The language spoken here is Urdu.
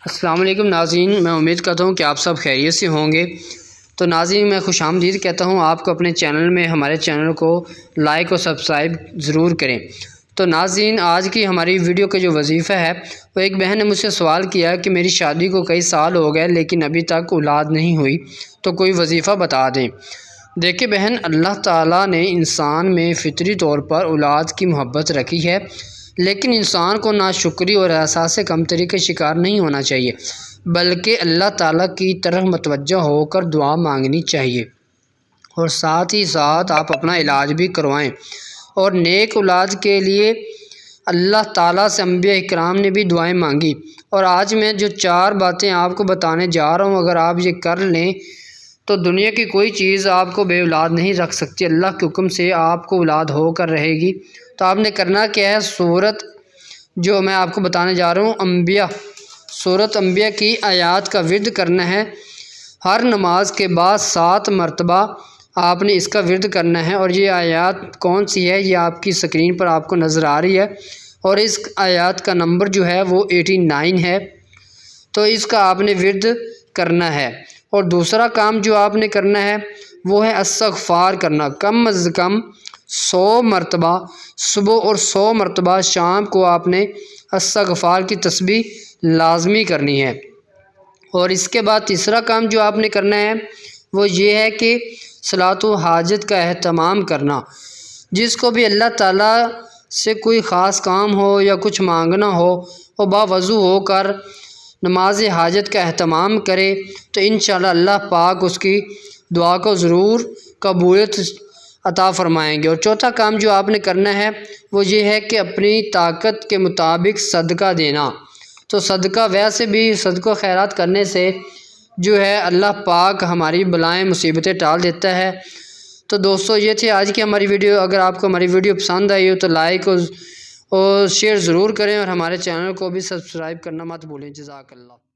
السلام علیکم ناظرین، میں امید کرتا ہوں کہ آپ سب خیریت سے ہوں گے۔ تو ناظرین، میں خوش آمدید کہتا ہوں آپ کو اپنے چینل میں، ہمارے چینل کو لائک اور سبسکرائب ضرور کریں۔ تو ناظرین، آج کی ہماری ویڈیو کا جو وظیفہ ہے، وہ ایک بہن نے مجھ سے سوال کیا کہ میری شادی کو کئی سال ہو گئے لیکن ابھی تک اولاد نہیں ہوئی، تو کوئی وظیفہ بتا دیں۔ دیکھیں بہن، اللہ تعالیٰ نے انسان میں فطری طور پر اولاد کی محبت رکھی ہے، لیکن انسان کو ناشکری اور احساس کمتری کا شکار نہیں ہونا چاہیے، بلکہ اللہ تعالیٰ کی طرف متوجہ ہو کر دعا مانگنی چاہیے، اور ساتھ ہی ساتھ آپ اپنا علاج بھی کروائیں۔ اور نیک اولاد کے لیے اللہ تعالیٰ سے انبیاء اکرام نے بھی دعائیں مانگی، اور آج میں جو 4 باتیں آپ کو بتانے جا رہا ہوں، اگر آپ یہ کر لیں تو دنیا کی کوئی چیز آپ کو بے اولاد نہیں رکھ سکتی۔ اللہ کے حکم سے آپ کو اولاد ہو کر رہے گی۔ تو آپ نے کرنا کیا ہے، سورت جو میں آپ کو بتانے جا رہا ہوں، سورت انبیاء کی آیات کا ورد کرنا ہے۔ ہر نماز کے بعد 7 مرتبہ آپ نے اس کا ورد کرنا ہے، اور یہ آیات کون سی ہے، یہ آپ کی سکرین پر آپ کو نظر آ رہی ہے، اور اس آیات کا نمبر جو ہے وہ 89 ہے۔ تو اس کا آپ نے ورد کرنا ہے۔ اور دوسرا کام جو آپ نے کرنا ہے وہ ہے استغفار کرنا، کم از کم 100 مرتبہ صبح اور 100 مرتبہ شام کو آپ نے استغفار کی تسبیح لازمی کرنی ہے۔ اور اس کے بعد تیسرا کام جو آپ نے کرنا ہے وہ یہ ہے کہ صلاۃ و حاجت کا اہتمام کرنا۔ جس کو بھی اللہ تعالیٰ سے کوئی خاص کام ہو یا کچھ مانگنا ہو، وہ باوضو ہو کر نماز حاجت کا اہتمام کرے، تو انشاءاللہ اللہ پاک اس کی دعا کو ضرور قبولیت عطا فرمائیں گے۔ اور چوتھا کام جو آپ نے کرنا ہے وہ یہ ہے کہ اپنی طاقت کے مطابق صدقہ دینا۔ تو صدقہ ویسے بھی صدقہ خیرات کرنے سے جو ہے اللہ پاک ہماری بلائیں مصیبتیں ٹال دیتا ہے۔ تو دوستو، یہ تھی آج کی ہماری ویڈیو۔ اگر آپ کو ہماری ویڈیو پسند آئی ہو تو لائک اور شیئر ضرور کریں، اور ہمارے چینل کو بھی سبسکرائب کرنا مت بھولیں۔ جزاک اللہ۔